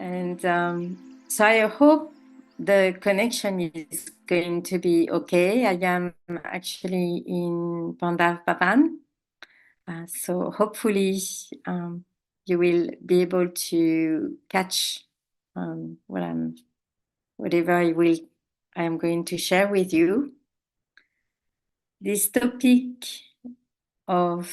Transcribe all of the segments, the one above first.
And so I hope the connection is going to be okay. I am actually in Balikpapan. So hopefully you will be able to catch whatever I am going to share with you. This topic of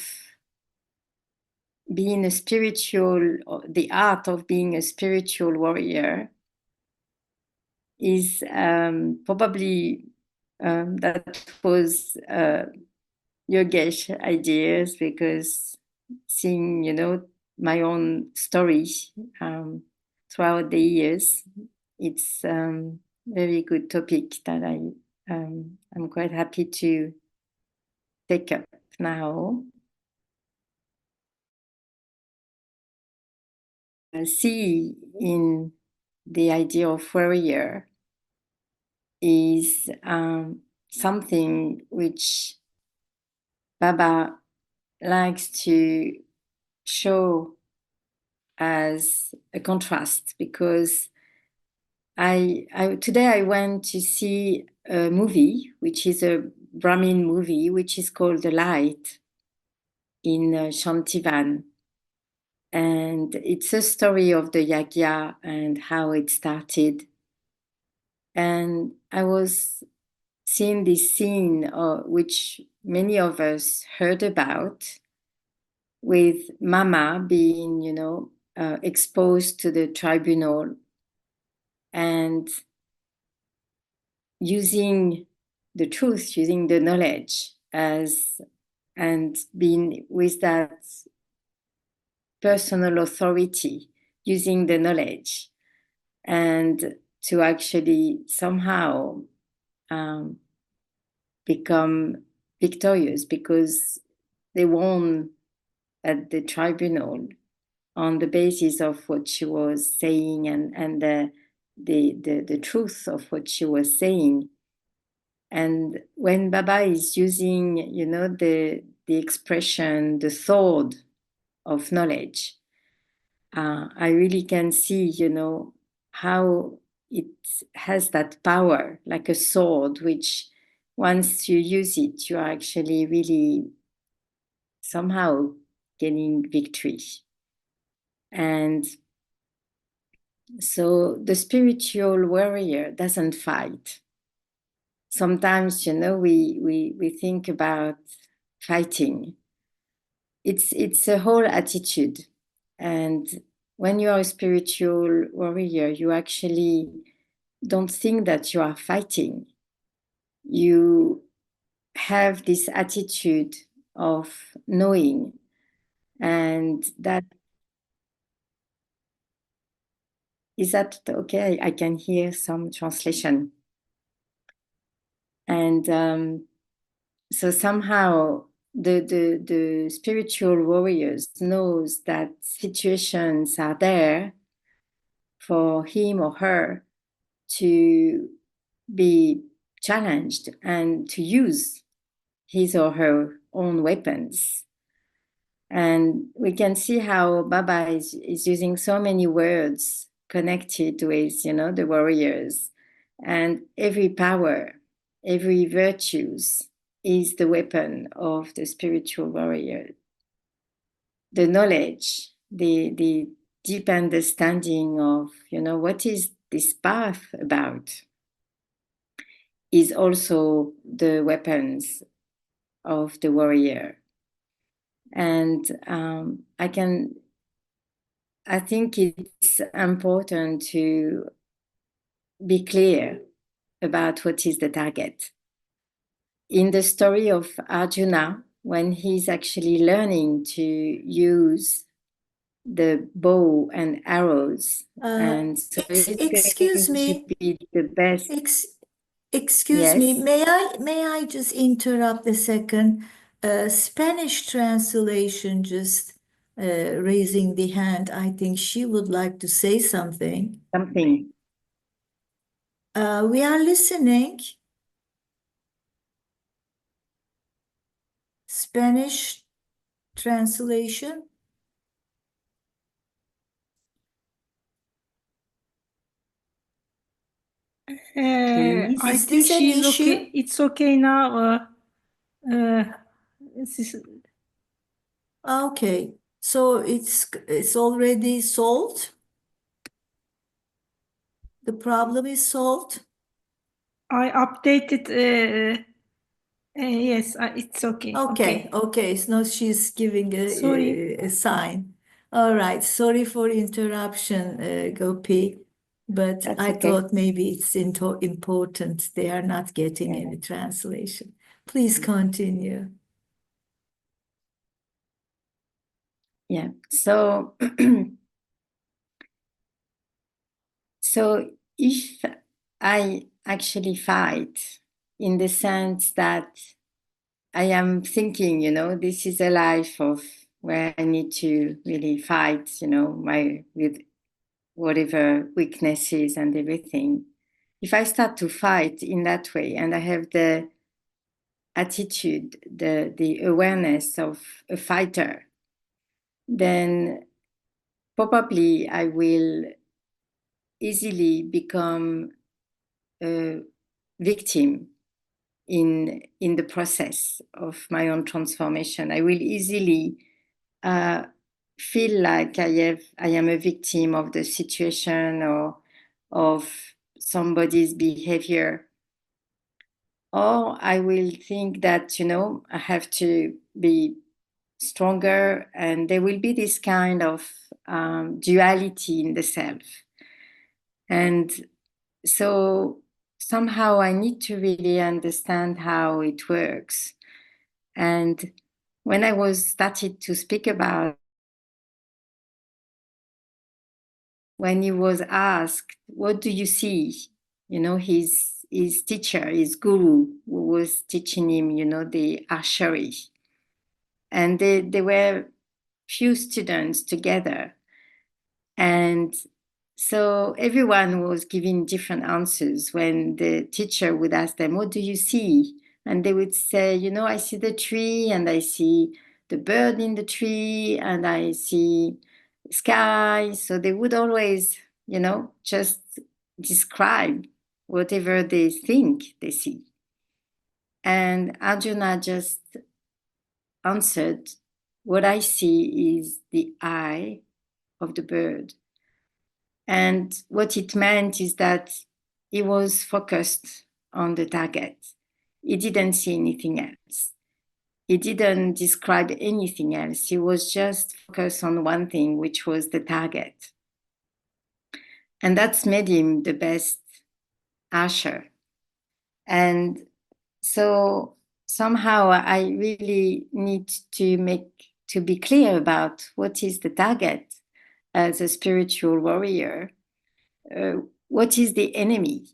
being a spiritual, the art of being a spiritual warrior is probably that was Yogesh ideas, because seeing, my own story throughout the years, it's very good topic that I'm quite happy to take up now. I see in the idea of warrior is something which Baba likes to show as a contrast, because today I went to see a movie, which is a Brahmin movie, which is called The Light in Shantivan. And it's a story of the yagya and how it started. And I was seeing this scene, which many of us heard about, with Mama being, exposed to the tribunal and using the truth, using the knowledge and being with that personal authority, using the knowledge, and to actually somehow become victorious, because they won at the tribunal on the basis of what she was saying and the truth of what she was saying. And when Baba is using, the expression, the sword of knowledge, I really can see, how it has that power, like a sword, which once you use it, you are actually really somehow gaining victory. And so the spiritual warrior doesn't fight. Sometimes, we think about fighting. It's a whole attitude. And when you are a spiritual warrior, you actually don't think that you are fighting. You have this attitude of knowing, and that is that okay? I can hear some translation. And so somehow the spiritual warriors knows that situations are there for him or her to be challenged and to use his or her own weapons. And we can see how Baba is using so many words connected with, the warriors. And every power, every virtues is the weapon of the spiritual warrior. The knowledge, the deep understanding of, what is this path about, is also the weapons of the warrior. And I think it's important to be clear about what is the target. In the story of Arjuna, when he's actually learning to use the bow and arrows, and so excuse me, to be the best. Excuse me, may I just interrupt a second? Spanish translation just raising the hand. I think she would like to say something. Something. We are listening. Spanish translation. Please. I Is think this an she's issue? okay. It's okay now. This is- Okay. So it's already solved? The problem is solved? I updated. Yes, it's okay. Okay, okay. So she's giving Sorry. a sign. All right. Sorry for interruption, Gopi, but That's I okay. thought maybe it's important. They are not getting Yeah. any translation. Please continue. Yeah. So, so if I actually fight in the sense that I am thinking, this is a life of where I need to really fight, with whatever weaknesses and everything. If I start to fight in that way and I have the attitude, the awareness of a fighter, then probably I will easily become a victim in the process of my own transformation. I will easily uh, feel like I am a victim of the situation or of somebody's behavior. Or I will think that, I have to be stronger, and there will be this kind of duality in the self. And so somehow I need to really understand how it works. And when I was started to speak about, when he was asked, what do you see? His teacher, his guru, who was teaching him, the archery. And they were few students together. And so everyone was giving different answers when the teacher would ask them, what do you see? And they would say, I see the tree, and I see the bird in the tree, and I see sky. So they would always, just describe whatever they think they see. And Arjuna just answered, what I see is the eye of the bird. And what it meant is that he was focused on the target. He didn't see anything else. He didn't describe anything else. He was just focused on one thing, which was the target. And that's made him the best archer. And so somehow I really need to be clear about what is the target as a spiritual warrior. What is the enemy?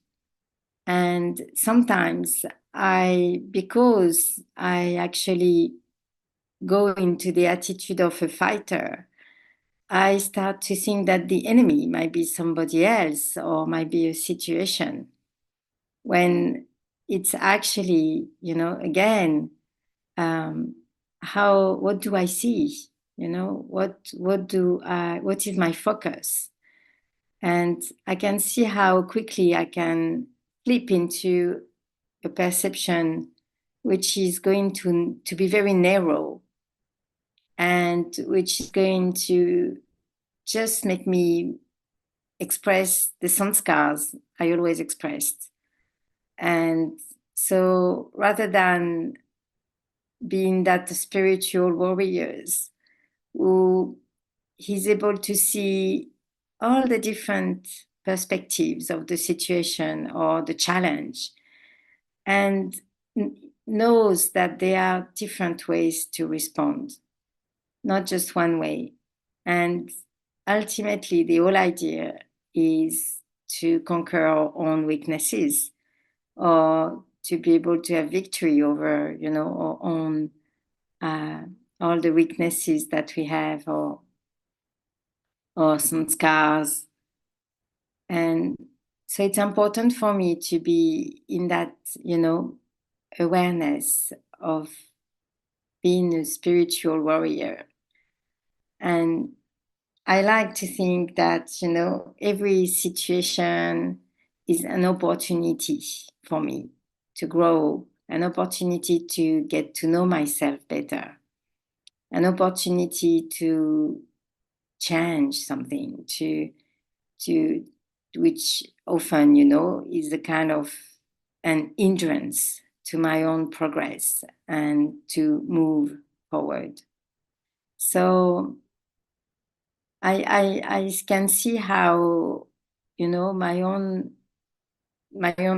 And sometimes because I actually go into the attitude of a fighter, I start to think that the enemy might be somebody else or might be a situation, when it's actually, again, what do I see? What is my focus? And I can see how quickly I can flip into a perception which is going to be very narrow, and which is going to just make me express the sanskars I always expressed. And so rather than being that spiritual warriors who he's able to see all the different perspectives of the situation or the challenge, and knows that there are different ways to respond, not just one way. And ultimately, the whole idea is to conquer our own weaknesses, or to be able to have victory over, our own, all the weaknesses that we have, or some scars. And so it's important for me to be in that, awareness of being a spiritual warrior. And I like to think that, every situation is an opportunity for me to grow, an opportunity to get to know myself better, an opportunity to change something, to which often, is a kind of an hindrance to my own progress and to move forward. So I can see how, my own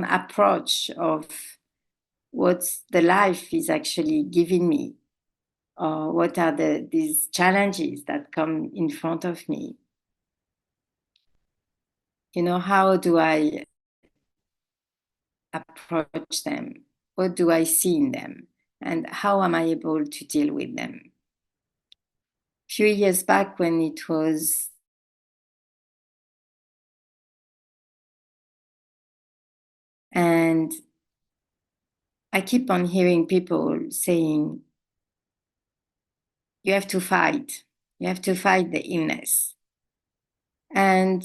approach of what the life is actually giving me, or what are these challenges that come in front of me. How do I approach them? What do I see in them? And how am I able to deal with them? A few years back, when it was and I keep on hearing people saying, you have to fight the illness. And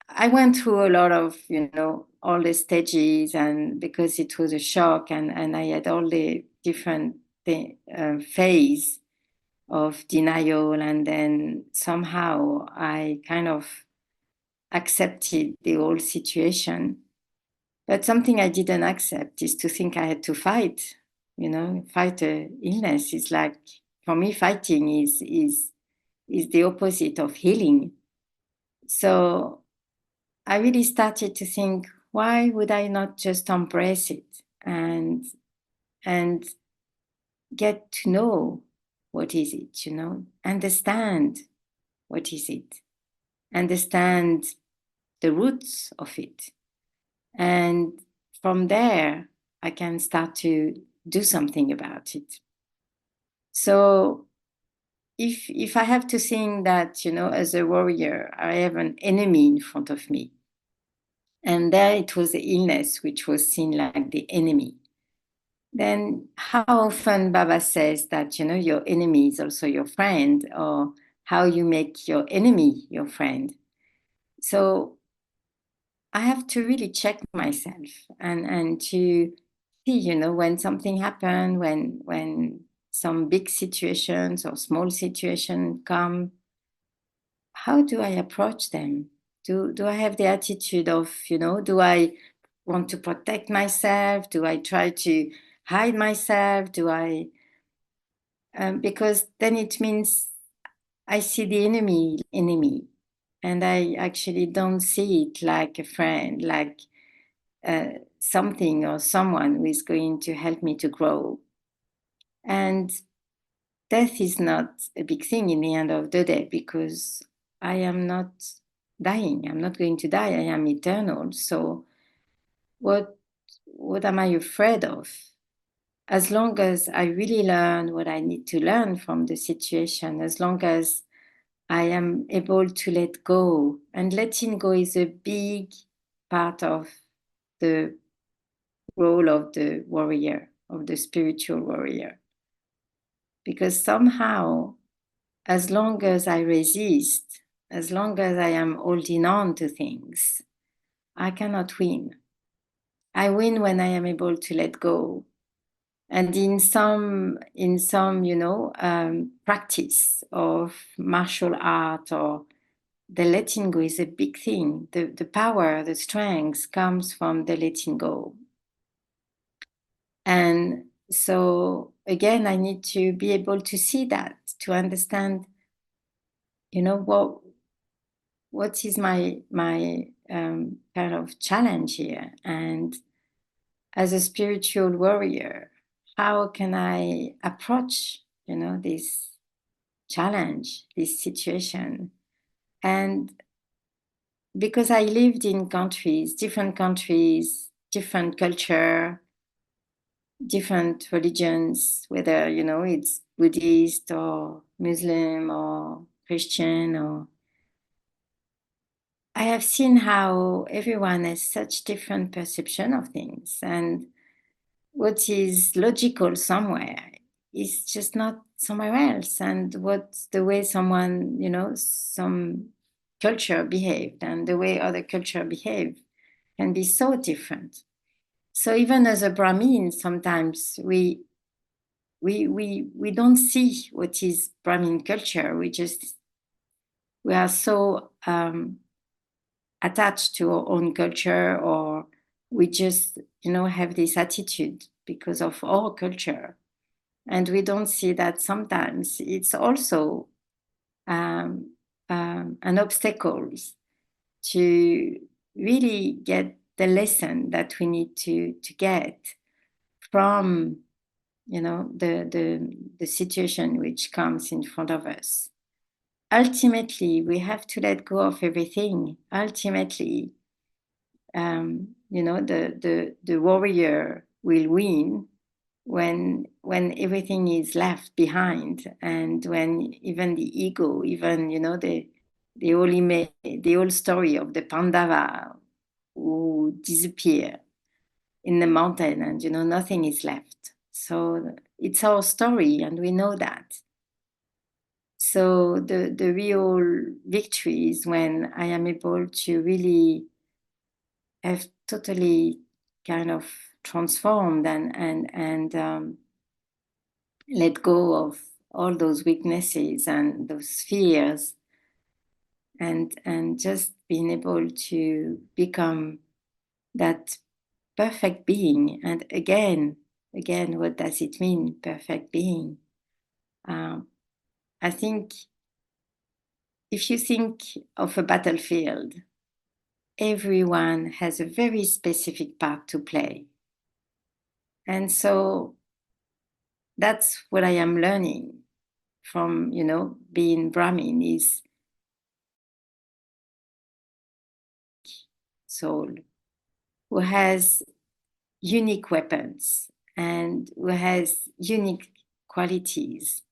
I went through a lot of, all the stages, and because it was a shock, and I had all the different phase of denial, and then somehow I kind of accepted the whole situation. But something I didn't accept is to think I had to fight, fight a illness. Is like, for me, fighting is the opposite of healing. So I really started to think, why would I not just embrace it and get to know what is it, understand what is it, understand the roots of it. And from there, I can start to do something about it. So if I have to think that, as a warrior, I have an enemy in front of me, and there it was the illness which was seen like the enemy, then how often Baba says that, your enemy is also your friend, or how you make your enemy your friend. So I have to really check myself and to see, when something happens, when some big situations or small situations come, how do I approach them? Do I have the attitude of, do I want to protect myself? Do I try to hide myself? Do I, because then it means I see the enemy, and I actually don't see it like a friend, like something or someone who is going to help me to grow. And death is not a big thing in the end of the day, because I am not dying. I'm not going to die. I am eternal. So what am I afraid of? As long as I really learn what I need to learn from the situation, as long as I am able to let go, and letting go is a big part of the role of the warrior, of the spiritual warrior. Because somehow, as long as I resist, as long as I am holding on to things, I cannot win. I win when I am able to let go. And in some practice of martial art, or the letting go is a big thing. The power, the strength comes from the letting go. And so again, I need to be able to see that, to understand, what is my kind of challenge here. And as a spiritual warrior, how can I approach, this challenge, this situation? And because I lived in different countries, different culture, different religions, whether, it's Buddhist or Muslim or Christian, or I have seen how everyone has such different perception of things, and what is logical somewhere is just not somewhere else. And what the way some culture behaved and the way other culture behave can be so different. So even as a Brahmin, sometimes we don't see what is Brahmin culture. We are so attached to our own culture, or we just, have this attitude because of our culture. And we don't see that sometimes it's also an obstacle to really get the lesson that we need to get from, the situation which comes in front of us. Ultimately, we have to let go of everything. Ultimately, the warrior will win when everything is left behind, and when even the ego, even the whole story of the Pandava who disappear in the mountain, and nothing is left. So it's our story, and we know that. So the real victory is when I am able to really have totally kind of transformed and let go of all those weaknesses and those fears, and just being able to become that perfect being. And again, what does it mean, perfect being? I think if you think of a battlefield, everyone has a very specific part to play. And so that's what I am learning from, being Brahmin, is soul who has unique weapons and who has unique qualities.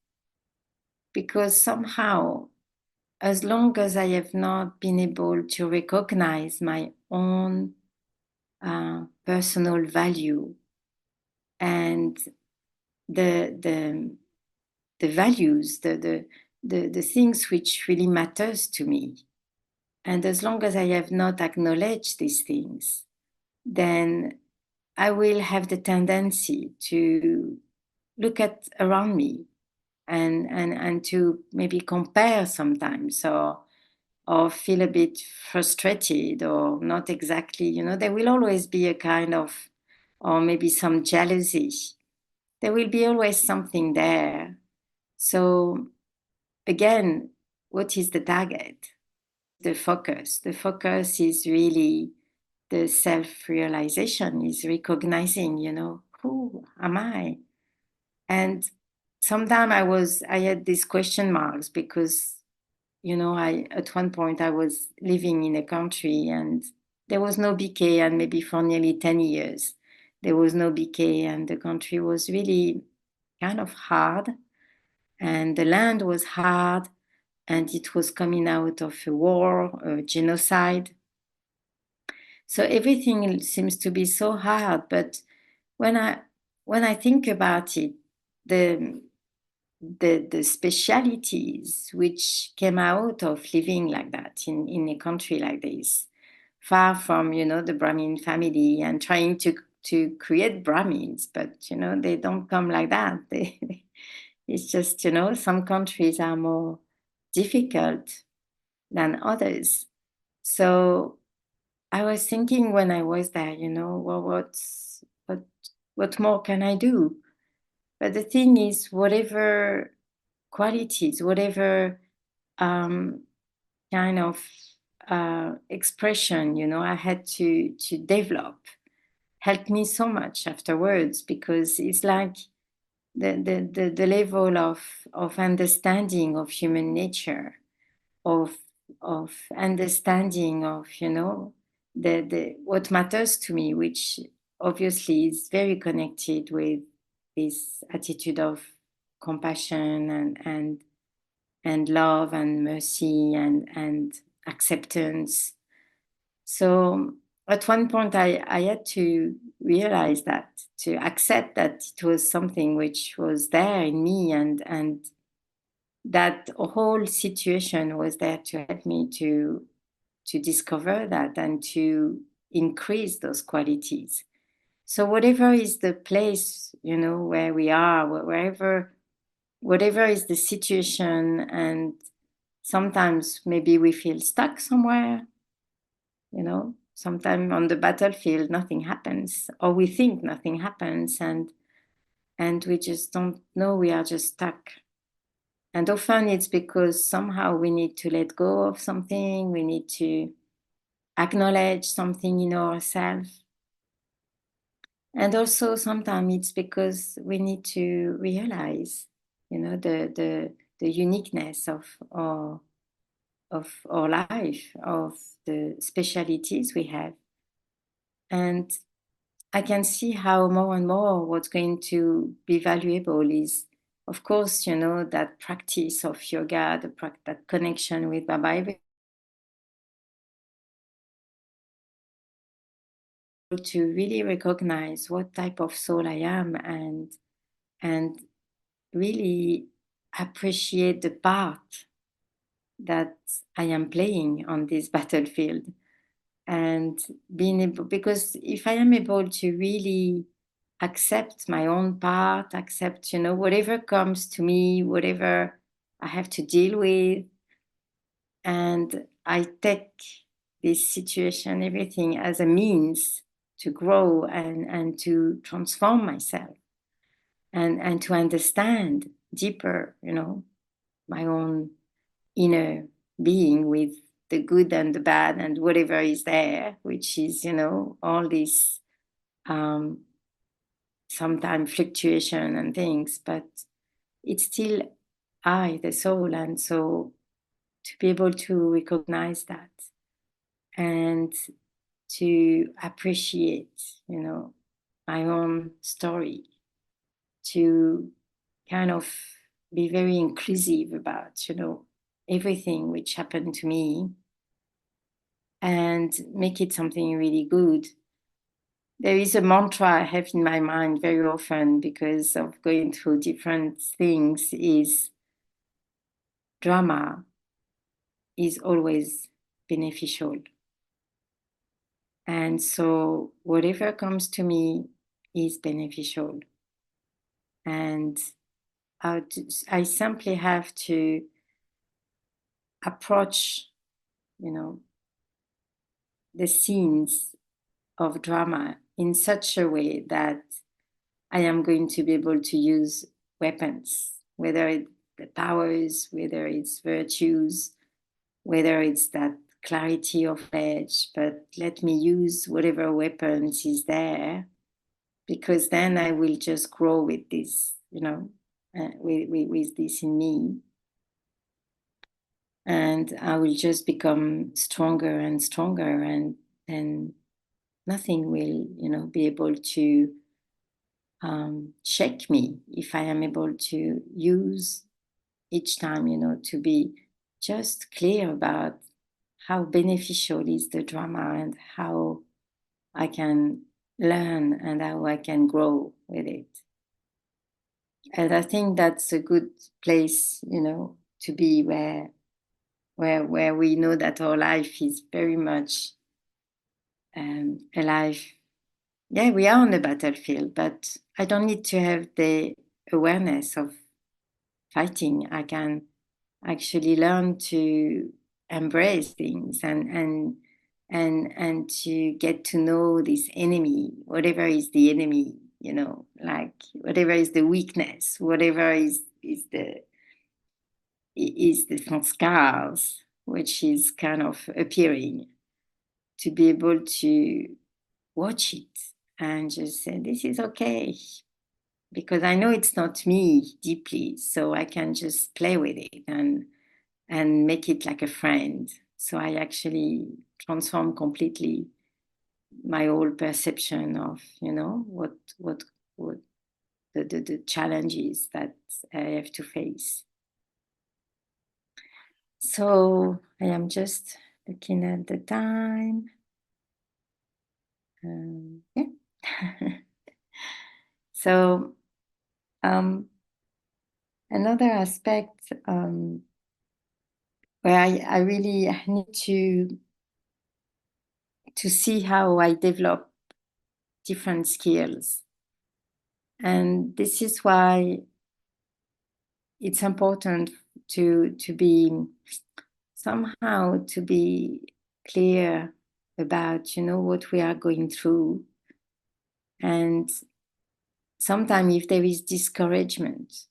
Because somehow, as long as I have not been able to recognize my own personal value and the values, the things which really matters to me, and as long as I have not acknowledged these things, then I will have the tendency to look at around me and to maybe compare sometimes, or feel a bit frustrated, or not exactly, there will always be a kind of, or maybe some jealousy. There will be always something there. So again, what is the target? The focus. The focus is really the self-realization, is recognizing, who am I? And sometimes I had these question marks because, at one point I was living in a country and there was no BK, and maybe for nearly 10 years, there was no BK, and the country was really kind of hard, and the land was hard, and it was coming out of a war, a genocide. So everything seems to be so hard. But when I think about it, the specialities which came out of living like that in a country like this, far from the Brahmin family, and trying to create Brahmins, but they don't come like that. It's just some countries are more difficult than others. So I was thinking when I was there, well, what more can I do? But the thing is, whatever qualities, whatever kind of expression, I had to develop, helped me so much afterwards, because it's like the level of understanding of human nature, of understanding of the what matters to me, which obviously is very connected with this attitude of compassion and love and mercy and acceptance. So at one point I had to realize that, to accept that it was something which was there in me, and that whole situation was there to help me to discover that, and to increase those qualities. So whatever is the place, where we are, whatever is the situation, and sometimes maybe we feel stuck somewhere, sometimes on the battlefield nothing happens, or we think nothing happens, and we just don't know, we are just stuck. And often it's because somehow we need to let go of something, we need to acknowledge something in ourselves. And also sometimes it's because we need to realize, the uniqueness of our life, of the specialities we have. And I can see how more and more what's going to be valuable is, of course, that practice of yoga, that connection with Baba, to really recognize what type of soul I am, and really appreciate the part that I am playing on this battlefield. And being able, because if I am able to really accept my own part, accept, whatever comes to me, whatever I have to deal with, and I take this situation, everything, as a means to grow and to transform myself, and to understand deeper, my own inner being, with the good and the bad and whatever is there, which is, all this sometimes fluctuation and things, but it's still I, the soul. And so to be able to recognize that and to appreciate, my own story, to kind of be very inclusive about, everything which happened to me, and make it something really good. There is a mantra I have in my mind very often, because of going through different things, is drama is always beneficial. And so whatever comes to me is beneficial. And I simply have to approach, the scenes of drama in such a way that I am going to be able to use weapons, whether it's the powers, whether it's virtues, whether it's that clarity of edge, but let me use whatever weapons is there, because then I will just grow with this, with this in me. And I will just become stronger and stronger, and nothing will, be able to shake me, if I am able to use each time, to be just clear about how beneficial is the drama, and how I can learn and how I can grow with it. And I think that's a good place, to be, where we know that our life is very much a life. Yeah, we are on the battlefield, but I don't need to have the awareness of fighting. I can actually learn to embrace things, and to get to know this enemy, whatever is the enemy, like whatever is the weakness, whatever is the sanskars, which is kind of appearing, to be able to watch it and just say, this is okay, because I know it's not me deeply, so I can just play with it and make it like a friend. So I actually transform completely my whole perception of, what the challenges that I have to face. So I am just looking at the time. Yeah. So another aspect where I really need to to see how I develop different skills. And this is why it's important to be somehow to be clear about, you know, what we are going through. And sometimes if there is discouragement,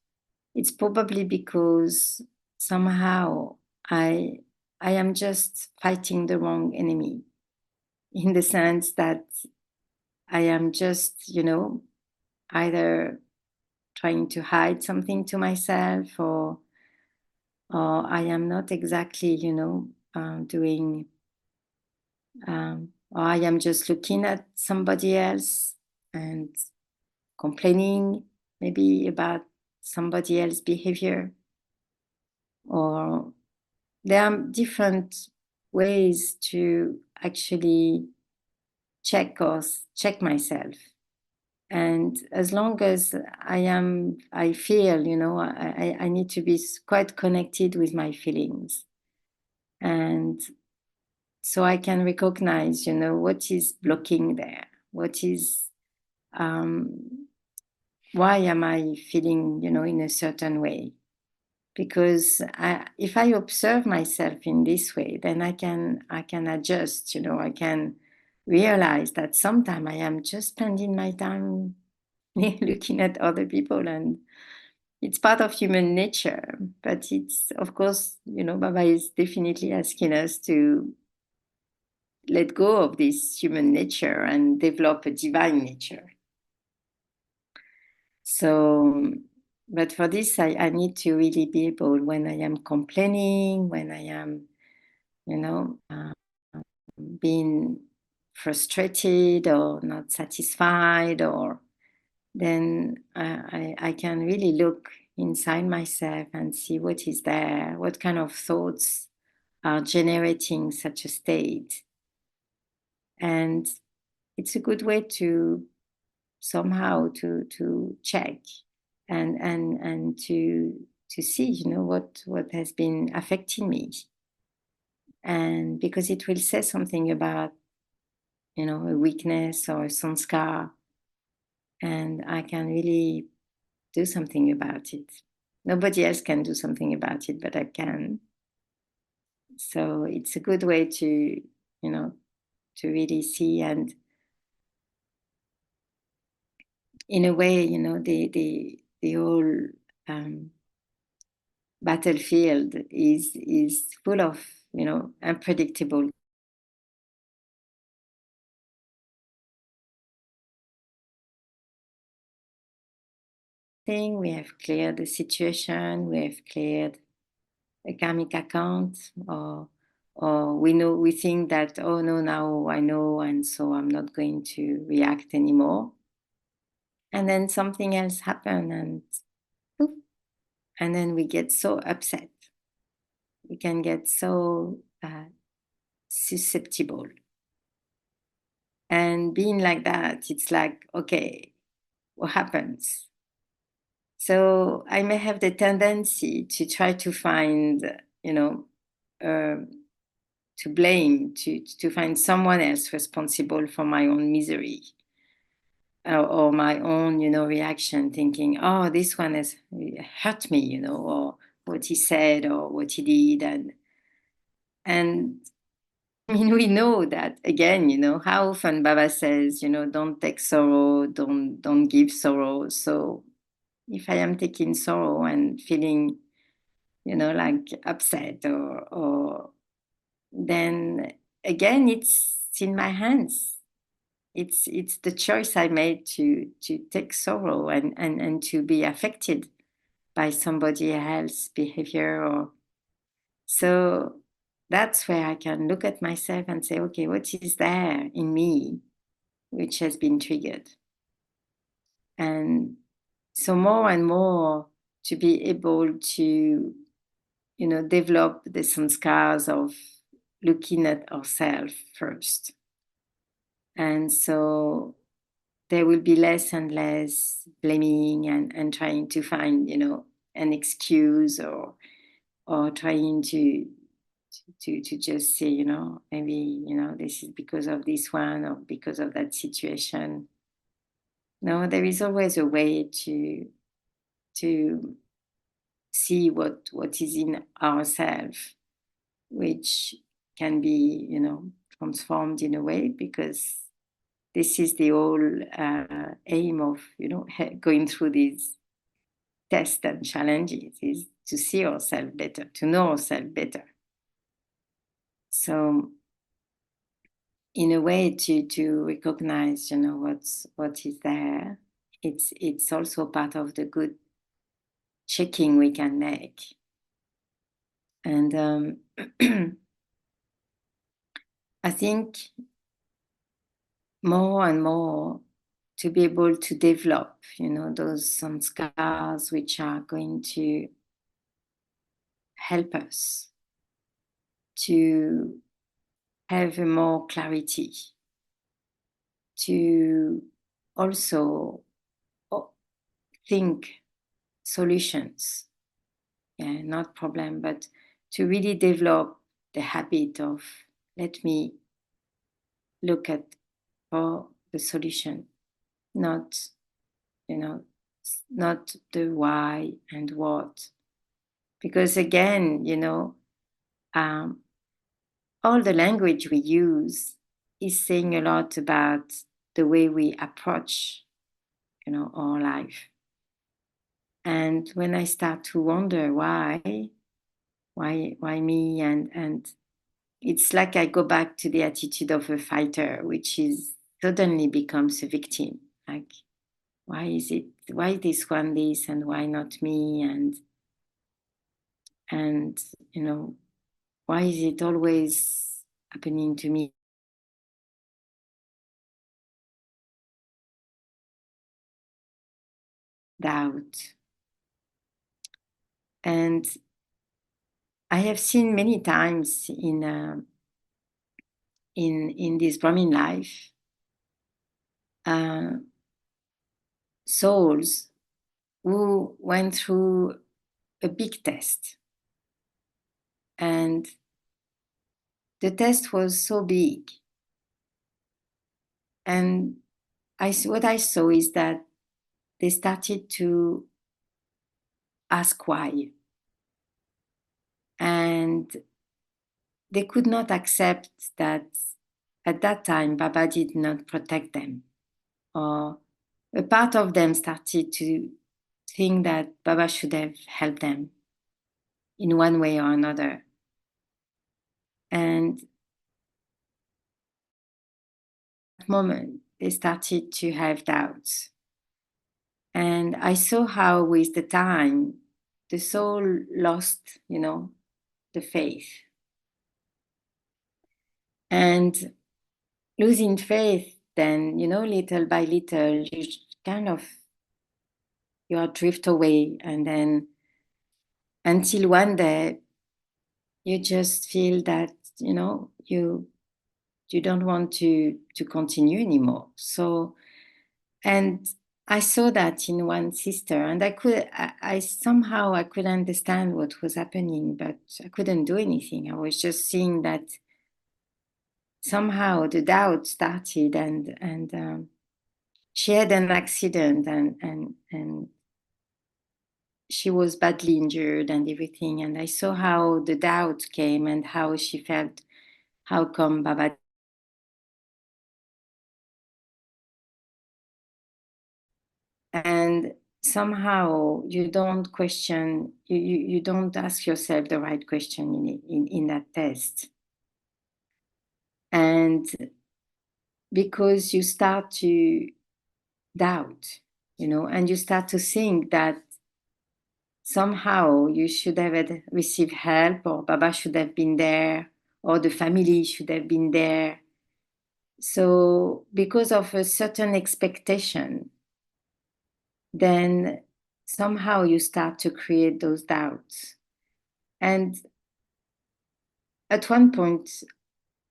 it's probably because somehow I am just fighting the wrong enemy, in the sense that I am just, you know, either trying to hide something to myself, or I am not exactly, you know, doing, or I am just looking at somebody else and complaining maybe about somebody else's behavior. Or there are different ways to actually check myself. And as long as I feel, you know, I need to be quite connected with my feelings. And so I can recognize, you know, what is blocking there, what is, why am I feeling, you know, in a certain way? Because if I observe myself in this way, then I can adjust, you know, I can realize that sometimes I am just spending my time looking at other people, and it's part of human nature. But it's, of course, you know, Baba is definitely asking us to let go of this human nature and develop a divine nature. So, but for this, I need to really be able, when I am complaining, when I am, you know, being frustrated or not satisfied, or then I can really look inside myself and see what is there, what kind of thoughts are generating such a state. And it's a good way to somehow to check and to see, you know, what has been affecting me. And because it will say something about, you know, a weakness or a sanskar, and I can really do something about it. Nobody else can do something about it, but I can. So it's a good way to, you know, to really see. And in a way, you know, the whole battlefield is full of, you know, unpredictable thing. We have cleared the situation, we have cleared a karmic account, or we think that, oh no, now I know, and so I'm not going to react anymore. And then something else happened, and poof, and then we get so upset. We can get so susceptible. And being like that, it's like, okay, what happens? So I may have the tendency to try to find, you know, to blame, to find someone else responsible for my own misery, or my own, you know, reaction, thinking, oh, this one has hurt me, you know, or what he said or what he did. And I mean, we know that, again, you know, how often Baba says, you know, don't take sorrow, don't give sorrow. So if I am taking sorrow and feeling, you know, like upset, or then again, it's in my hands. It's the choice I made to take sorrow and to be affected by somebody else's behavior. Or so that's where I can look at myself and say, okay, what is there in me which has been triggered? And so more and more to be able to, you know, develop the sanskars of looking at ourselves first. And so there will be less and less blaming and trying to find, you know, an excuse, or trying to to just say, you know, maybe, you know, this is because of this one or because of that situation. No, there is always a way to see what is in ourselves, which can be, you know, transformed in a way, because this is the whole aim of, you know, going through these tests and challenges, is to see ourselves better, to know ourselves better. So in a way, to recognize, you know, what is there, it's also part of the good checking we can make. And I think more and more to be able to develop, you know, those scars which are going to help us to have more clarity, to also think solutions, yeah, not problem, but to really develop the habit of, let me look at for the solution, not, you know, not the why and what. Because again, you know, all the language we use is saying a lot about the way we approach, you know, our life. And when I start to wonder why me, and it's like I go back to the attitude of a fighter, which is suddenly becomes a victim. Like, why this one this and why not me? And you know, why is it always happening to me? Doubt. And I have seen many times in this Brahmin life, souls who went through a big test, and the test was so big, and what I saw is that they started to ask why, and they could not accept that at that time Baba did not protect them, or a part of them started to think that Baba should have helped them in one way or another. And at that moment, they started to have doubts. And I saw how with the time, the soul lost, you know, the faith. And losing faith, then, you know, little by little, you kind of, you are drift away. And then until one day, you just feel that, you know, you don't want to continue anymore. So, and I saw that in one sister, and I somehow I could understand what was happening, but I couldn't do anything. I was just seeing that somehow the doubt started, and she had an accident, and she was badly injured and everything. And I saw how the doubt came and how she felt, how come Baba? And somehow you don't question, you don't ask yourself the right question in that test. And because you start to doubt, you know, and you start to think that somehow you should have received help, or Baba should have been there, or the family should have been there. So because of a certain expectation, then somehow you start to create those doubts. And at one point,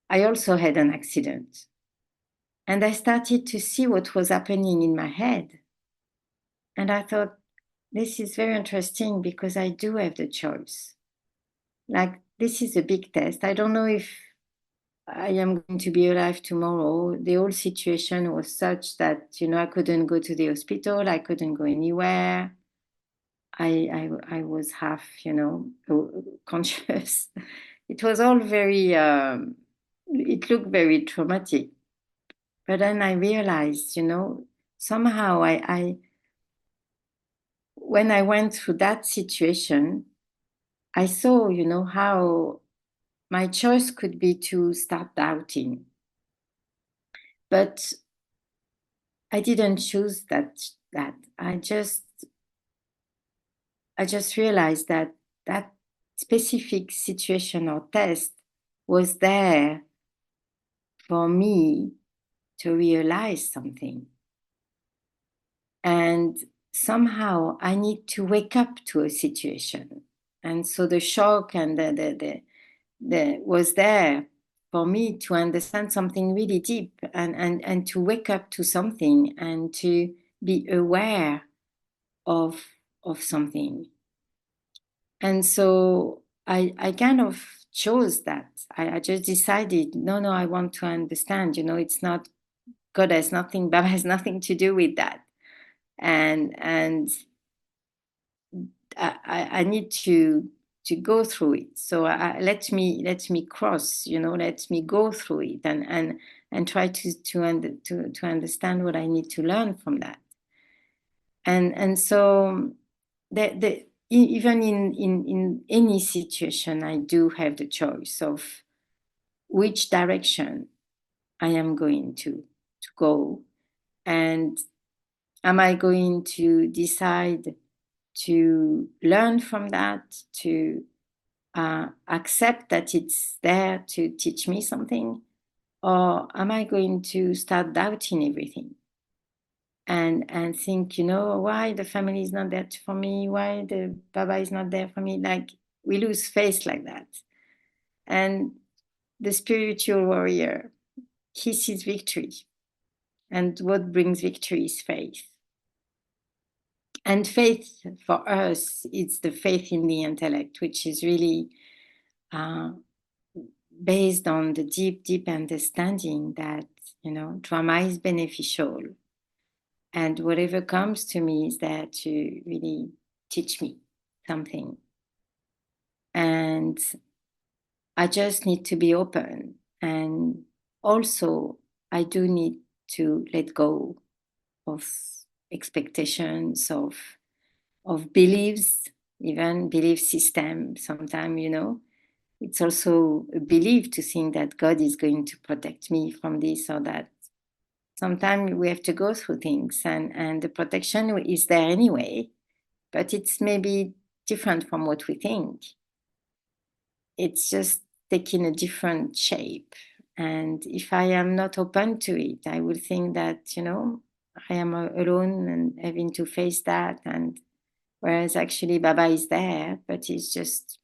I also had an accident. And I started to see what was happening in my head. And I thought, this is very interesting, because I do have the choice. Like this is a big test. I don't know if I am going to be alive tomorrow. The whole situation was such that, I couldn't go to the hospital. I couldn't go anywhere. I was half, conscious. It was all very, it looked very traumatic. But then I realized, somehow when I went through that situation, I saw, how my choice could be to start doubting. But I didn't choose that. I just realized that that specific situation or test was there for me to realize something. And somehow I need to wake up to a situation. And so the shock and the was there for me to understand something really deep and to wake up to something and to be aware of something. And so I kind of chose that. I just decided, no, I want to understand, it's not, God has nothing, Baba has nothing to do with that. And I need to go through it. So let me cross, let me go through it and try to understand what I need to learn from that. And so even in any situation, I do have the choice of which direction I am going to go. And am I going to decide to learn from that, to accept that it's there to teach me something? Or am I going to start doubting everything and think, why the family is not there for me? Why the Baba is not there for me? Like, we lose faith like that. And the spiritual warrior, he sees victory. And what brings victory is faith. And faith for us, it's the faith in the intellect, which is really based on the deep understanding that, drama is beneficial. And whatever comes to me is there to really teach me something. And I just need to be open. And also, I do need to let go of expectations, of beliefs, even belief system. Sometimes, it's also a belief to think that God is going to protect me from this or that. Sometimes we have to go through things and the protection is there anyway, but it's maybe different from what we think. It's just taking a different shape. And if I am not open to it, I will think that, I am alone and having to face that. And whereas actually Baba is there, but he's just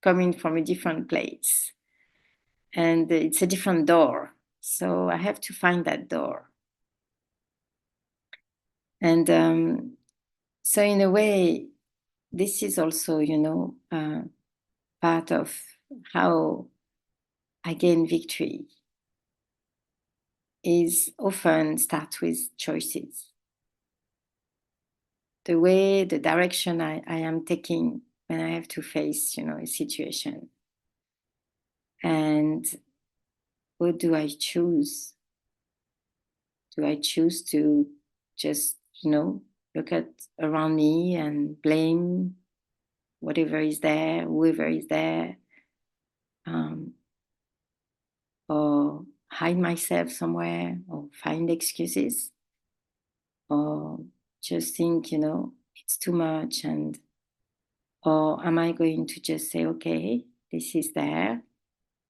coming from a different place. And it's a different door. So I have to find that door. And so in a way, this is also, part of how I gain victory is often start with choices. The direction I am taking when I have to face, a situation. And what do I choose? Do I choose to just, look at around me and blame whatever is there, whoever is there, or hide myself somewhere, or find excuses, or just think, it's too much, or am I going to just say, okay, this is there.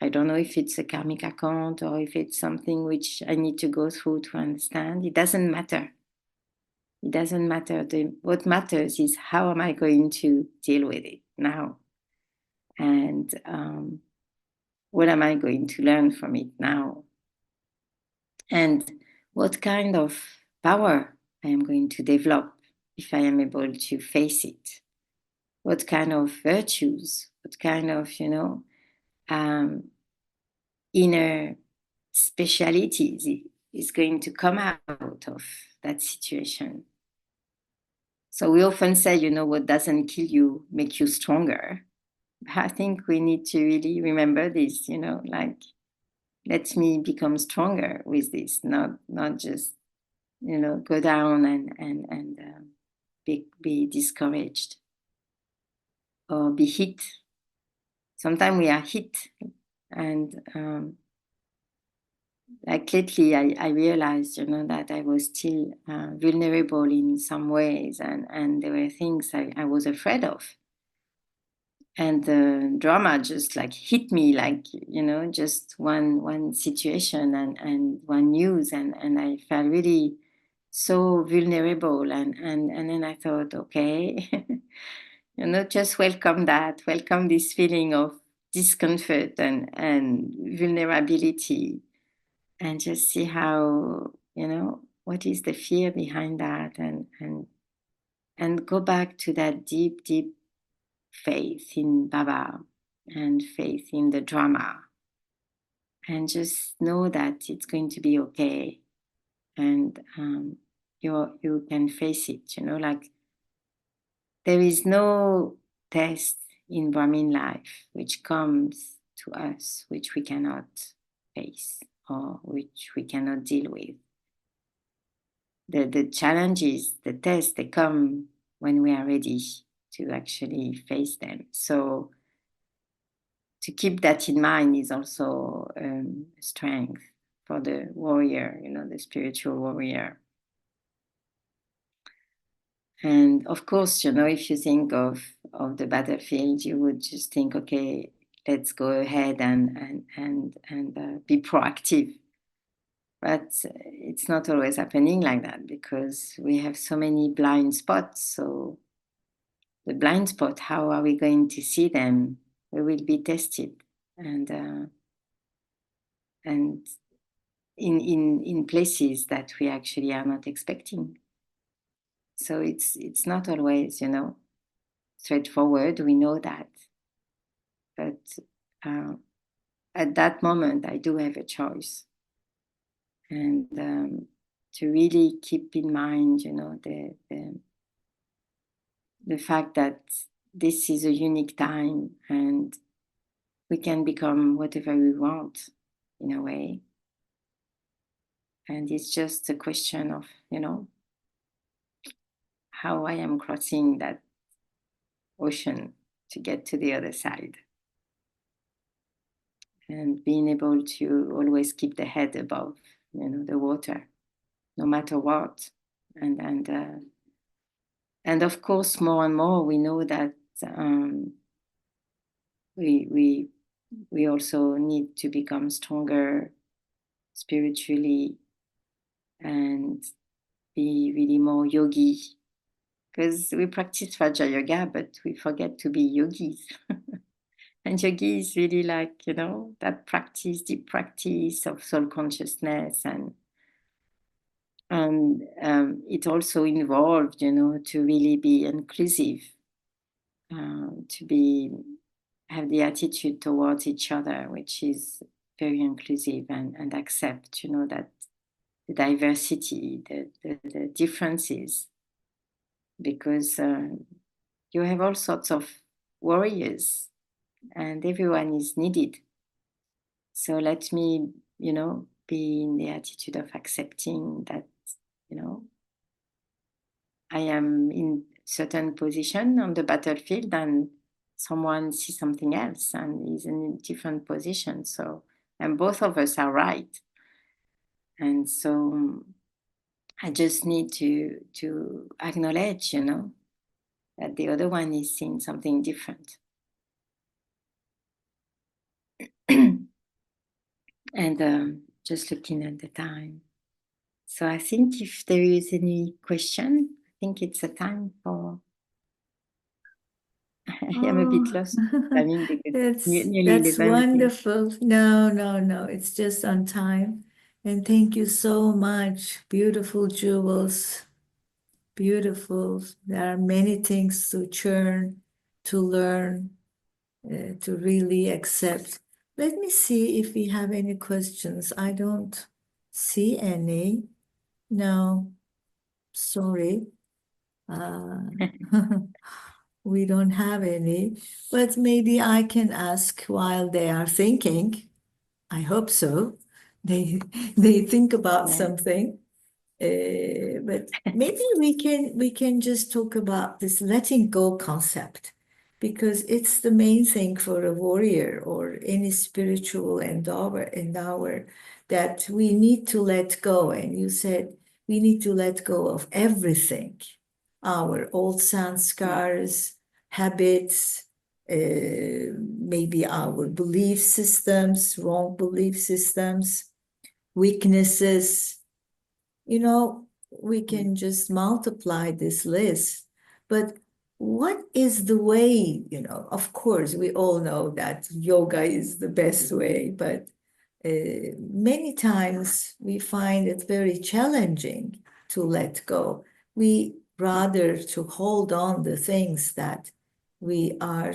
I don't know if it's a karmic account or if it's something which I need to go through to understand. It doesn't matter. It doesn't matter. What matters is how am I going to deal with it now? And what am I going to learn from it now? And what kind of power I am going to develop if I am able to face it. what kind of virtues, what kind of, inner specialities is going to come out of that situation. So we often say, what doesn't kill you make you stronger. I think we need to really remember this, like, let me become stronger with this, not just, go down and be discouraged or be hit. Sometimes we are hit, and like lately I realized, that I was still vulnerable in some ways, and there were things I was afraid of. And the drama just like hit me, like, just one situation and one news, and I felt really so vulnerable, and then I thought, okay, just welcome this feeling of discomfort and vulnerability, and just see how, what is the fear behind that, and go back to that deep faith in Baba and faith in the drama, and just know that it's going to be okay, and you can face it. Like, there is no test in Brahmin life which comes to us which we cannot face or which we cannot deal with. The challenges, the tests, they come when we are ready to actually face them. So to keep that in mind is also strength for the warrior, the spiritual warrior. And of course, if you think of the battlefield, you would just think, okay, let's go ahead and be proactive. But it's not always happening like that, because we have so many blind spots. So the blind spot, how are we going to see them? We will be tested, and in places that we actually are not expecting. So it's not always, straightforward. We know that, but at that moment, I do have a choice, and to really keep in mind, the fact that this is a unique time, and we can become whatever we want, in a way. And it's just a question of, how I am crossing that ocean to get to the other side, and being able to always keep the head above, the water, no matter what. And of course, more and more we know that we also need to become stronger spiritually and be really more yogi, because we practice Raja Yoga, but we forget to be yogis. And yogi is really like, that practice, deep practice of soul consciousness, and it also involved, to really be inclusive, to have the attitude towards each other, which is very inclusive, and accept, that the diversity, the differences, because you have all sorts of warriors, and everyone is needed. So let me, be in the attitude of accepting that, I am in certain position on the battlefield, and someone sees something else and is in a different position. So, and both of us are right. And so I just need to acknowledge, that the other one is seeing something different. And just looking at the time. So I think if there is any question, I think it's a time for... I am a bit lost. I mean, because nearly That's 11. wonderful. No, it's just on time. And thank you so much. Beautiful jewels. Beautiful. There are many things to churn to learn to really accept. Let me see if we have any questions. I don't see any. No, sorry. We don't have any, but maybe I can ask while they are thinking. I hope so. They think about something. But maybe we can just talk about this letting go concept, because it's the main thing for a warrior or any spiritual endeavor that we need to let go. And you said we need to let go of everything, our old sanskars, habits, maybe our belief systems, wrong belief systems, weaknesses. You know, we can just multiply this list, but what is the way? You know, of course, we all know that yoga is the best way, but many times we find it very challenging to let go. We rather to hold on the things that we are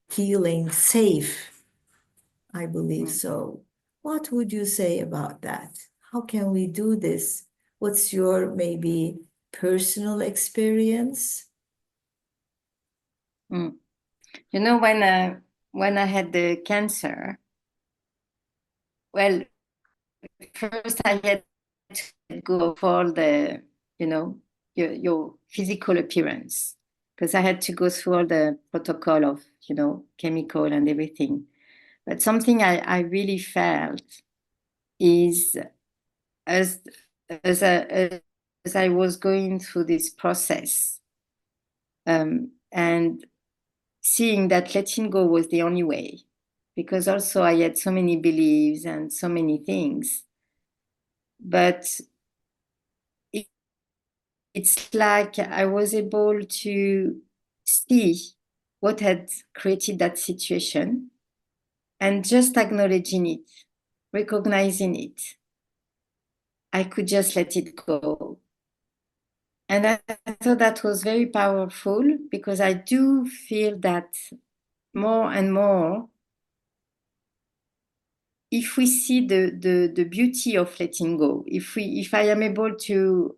feeling safe. I believe so. What would you say about that? How can we do this? What's your maybe personal experience? You know, when I had the cancer, well, first I had to let go of all the, you know, your physical appearance, because I had to go through all the protocol of, you know, chemical and everything. But something I really felt is as I was going through this process, and seeing that letting go was the only way, because also I had so many beliefs and so many things, but it's like I was able to see what had created that situation and just acknowledging it, recognizing it. I could just let it go. And I thought that was very powerful, because I do feel that more and more, if we see the beauty of letting go, if I am able to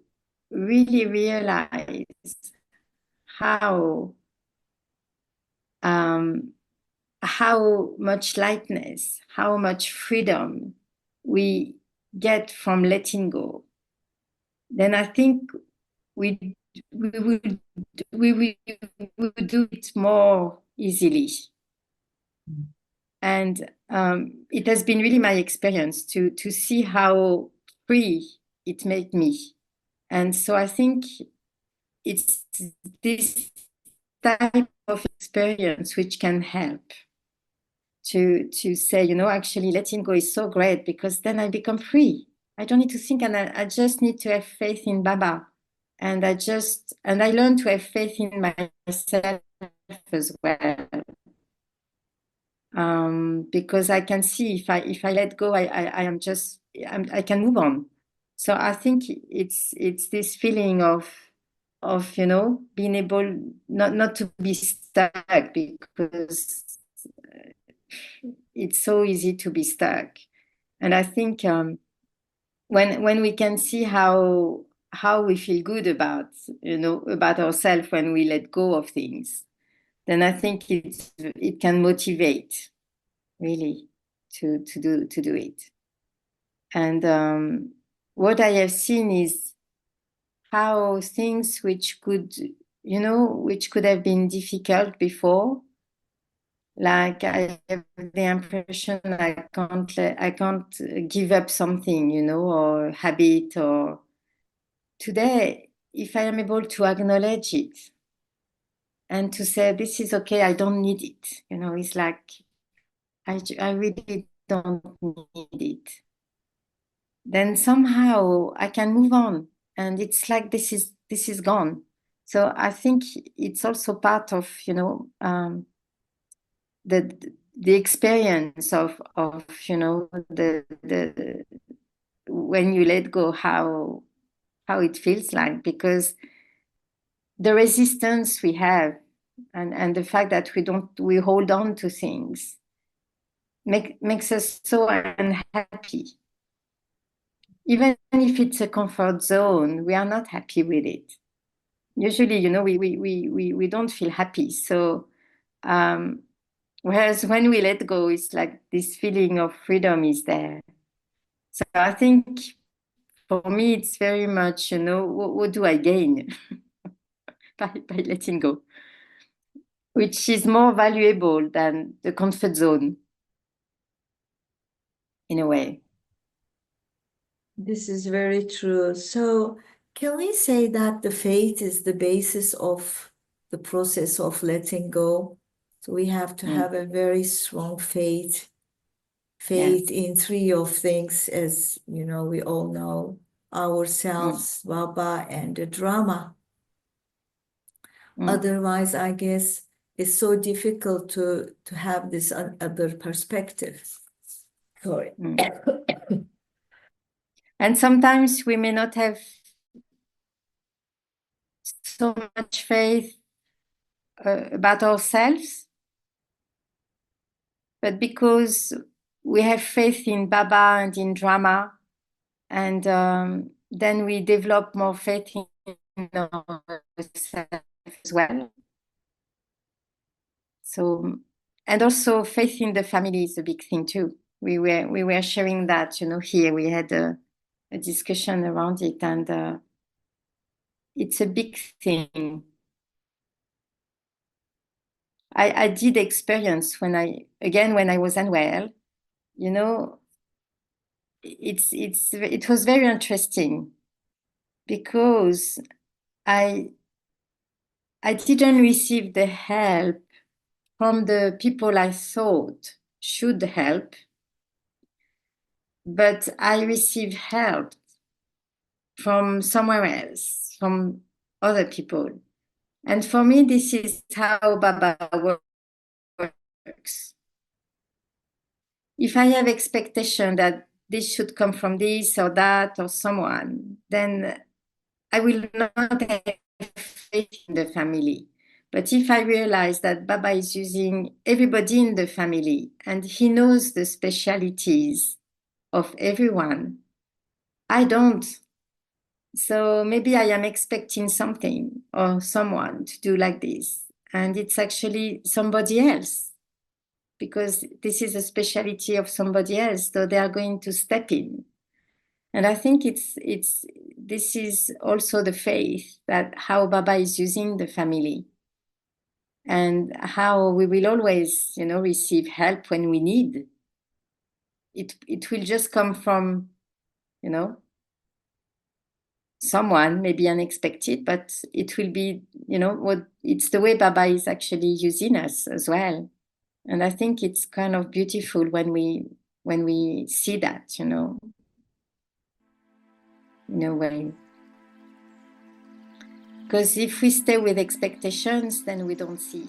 really realize how much lightness, how much freedom we get from letting go, then I think we would do it more easily. And it has been really my experience to see how free it made me. And so I think it's this type of experience which can help to say, you know, actually letting go is so great, because then I become free. I don't need to think, and I just need to have faith in Baba. And I learned to have faith in myself as well. Because I can see if I let go, I can move on. So I think it's this feeling of you know, being able not to be stuck, because it's so easy to be stuck. And I think when we can see how we feel good about, you know, about ourselves when we let go of things, then I think it can motivate really to do it. And what I have seen is how things which could, you know, which could have been difficult before, like I have the impression I can't give up something, you know, or habit, or today, if I am able to acknowledge it and to say, this is okay, I don't need it, you know, it's like, I really don't need it, then somehow I can move on. And it's like, this is gone. So I think it's also part of, you know, the experience of you know, the when you let go, how it feels like, because the resistance we have And the fact that we hold on to things makes us so unhappy. Even if it's a comfort zone, we are not happy with it. Usually, we don't feel happy. So, whereas when we let go, it's like this feeling of freedom is there. So I think for me, it's very much, what do I gain by letting go, which is more valuable than the comfort zone in a way. This is very true. So, can we say that the faith is the basis of the process of letting go? So, we have to have a very strong faith in three of things, as you know, we all know ourselves, Baba, and the drama. Otherwise, I guess it's so difficult to have this other perspective. Sorry. And sometimes we may not have so much faith about ourselves, but because we have faith in Baba and in drama, and then we develop more faith in ourselves as well. So, and also faith in the family is a big thing too. We were sharing that, here we had a discussion around it, and it's a big thing. I did experience when I was unwell, it was very interesting because I didn't receive the help from the people I thought should help, but I received help from somewhere else, from other people. And for me, this is how Baba works. If I have expectation that this should come from this or that or someone, then I will not have faith in the family. But if I realize that Baba is using everybody in the family and he knows the specialities of everyone, I don't. So maybe I am expecting something or someone to do like this, and it's actually somebody else, because this is a specialty of somebody else, so they are going to step in. And I think this is also the faith, that how Baba is using the family, and how we will always, receive help when we need. It will just come from, someone, maybe unexpected, but it will be, it's the way Baba is actually using us as well. And I think it's kind of beautiful when we see that, in a way. Because if we stay with expectations, then we don't see.